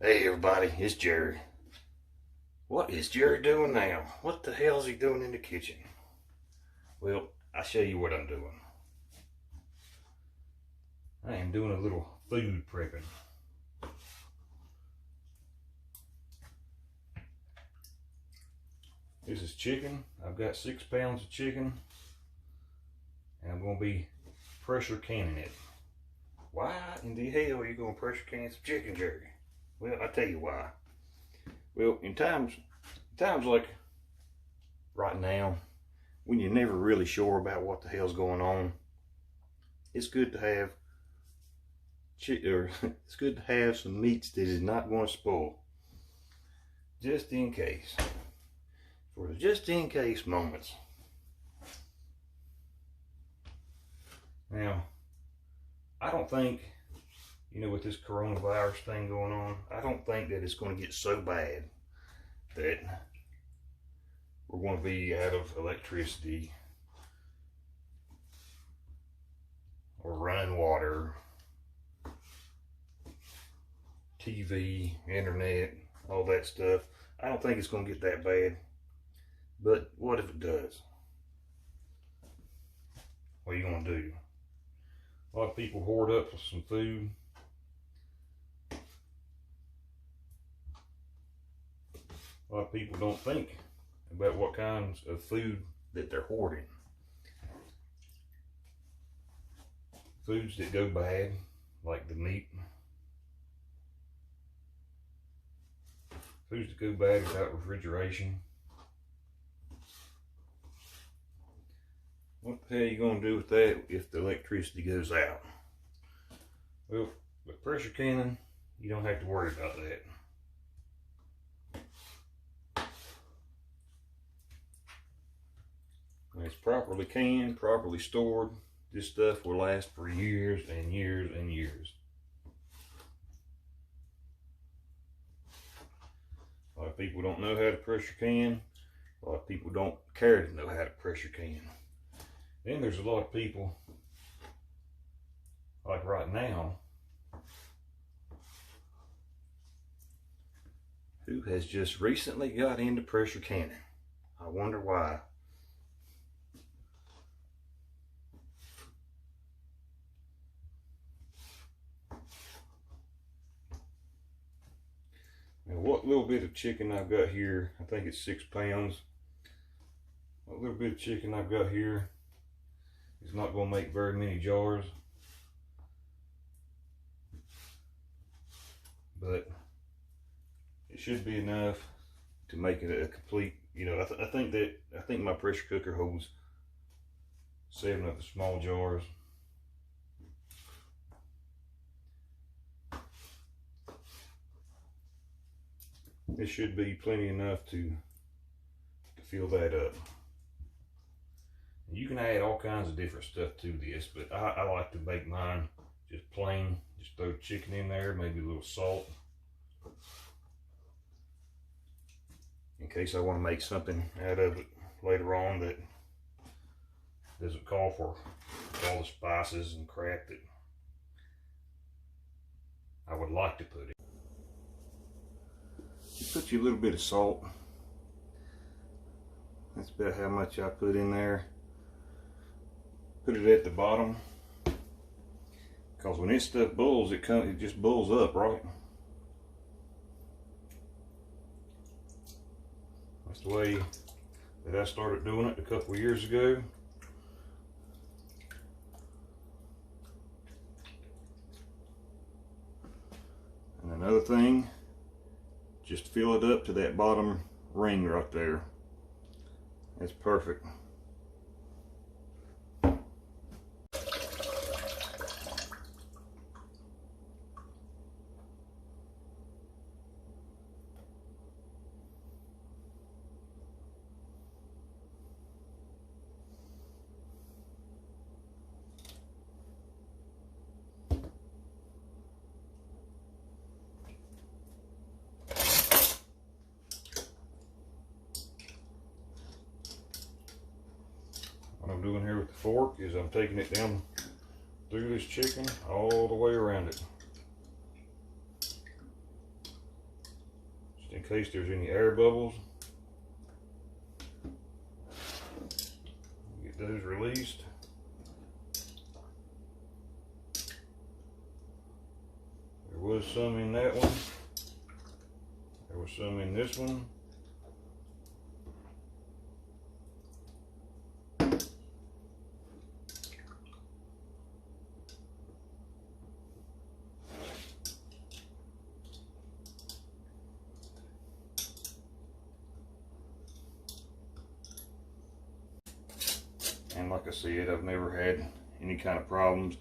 Hey everybody, it's Jerry. What is Jerry doing now? What the hell is he doing in the kitchen? Well, I'll show you what I'm doing. I am doing a little food prepping. This is chicken. I've got 6 pounds of chicken, and I'm going to be pressure canning it. Why in the hell are you going to pressure can some chicken, Jerry? Well, I'll tell you why. Well, in times like right now, when you're never really sure about what the hell's going on, it's good to have it's good to have some meats that is not going to spoil, just in case. For the just in case moments. Now, I don't think, with this coronavirus thing going on, I don't think that it's going to get so bad that we're going to be out of electricity or running water, TV, internet, all that stuff. I don't think it's going to get that bad. But what if it does? What are you going to do? A lot of people hoard up for some food. A lot of people don't think about what kinds of food that they're hoarding. Foods that go bad, like the meat. Foods that go bad without refrigeration. What the hell are you going to do with that if the electricity goes out? Well, with pressure canning, you don't have to worry about that. When it's properly canned, properly stored, this stuff will last for years and years and years. A lot of people don't know how to pressure can. A lot of people don't care to know how to pressure can. Then there's a lot of people, like right now, who has just recently got into pressure canning. I wonder why. Now, what little bit of chicken I've got here, I think it's 6 pounds. What little bit of chicken I've got here is not going to make very many jars. But it should be enough to make it a complete, I think my pressure cooker holds 7 of the small jars. This should be plenty enough to fill that up. You can add all kinds of different stuff to this, but I like to make mine just plain. Just throw chicken in there, maybe a little salt, in case I want to make something out of it later on that doesn't call for all the spices and crap that I would like to put in. Put you a little bit of salt. That's about how much I put in there. Put it at the bottom, because when this stuff boils, it just boils up, right? That's the way that I started doing it a couple of years ago. And another thing, just fill it up to that bottom ring right there. That's perfect. What I'm doing here with the fork is I'm taking it down through this chicken all the way around it. in case there's any air bubbles. Get those released. There was some in that one. There was some in this one. And like I said, I've never had any kind of problems.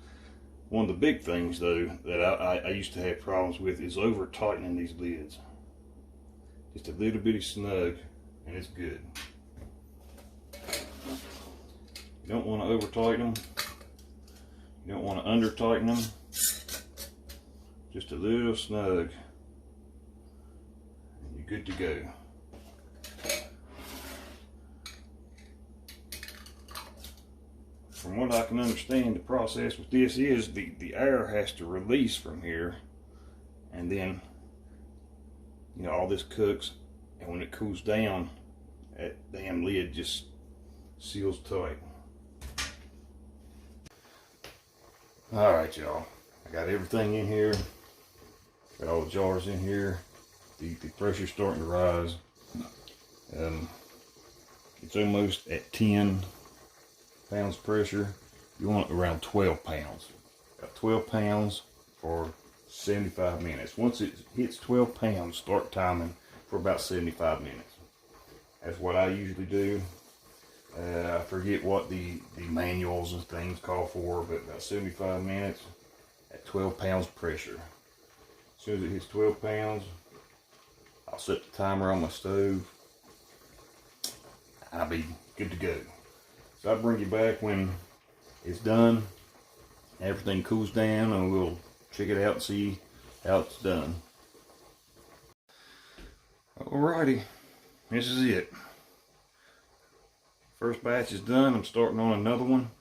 One of the big things though that I used to have problems with is over tightening these lids. Just a little bitty snug and it's good. You don't want to over tighten them. You don't want to under tighten them. Just a little snug and you're good to go. From what I can understand, the process with this is the air has to release from here, and then, you know, all this cooks, and when it cools down, that damn lid just seals tight. Alright y'all, I got everything in here, got all the jars in here, the pressure's starting to rise. It's almost at 10 pounds pressure. You want around 12 pounds. Got 12 pounds for 75 minutes. Once it hits 12 pounds, start timing for about 75 minutes. That's what I usually do. I forget what the manuals and things call for, but about 75 minutes at 12 pounds pressure. As soon as it hits 12 pounds, I'll set the timer on my stove. I'll be good to go. So I'll bring you back when it's done, everything cools down, and we'll check it out and see how it's done. Alrighty, this is it. First batch is done. I'm starting on another one.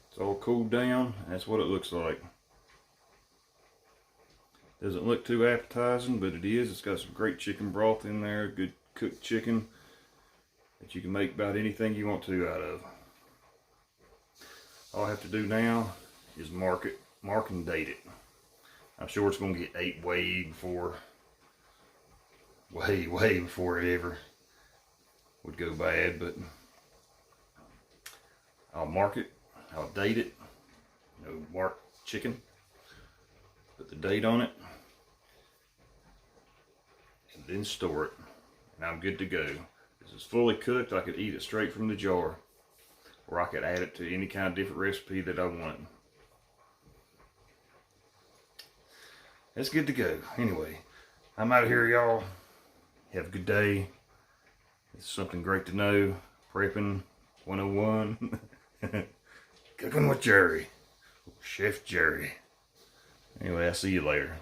It's all cooled down. That's what it looks like. Doesn't look too appetizing, but it is. It's got some great chicken broth in there, good cooked chicken that you can make about anything you want to out of. All I have to do now is mark and date it. I'm sure it's going to get ate way before it ever would go bad, but I'll mark it, I'll date it, mark chicken, put the date on it, and then store it, and I'm good to go. This is fully cooked. I could eat it straight from the jar, or I could add it to any kind of different recipe that I want. That's good to go. Anyway, I'm out of here, y'all. Have a good day. It's something great to know. Prepping 101. Cooking with Jerry. Chef Jerry. Anyway, I'll see you later.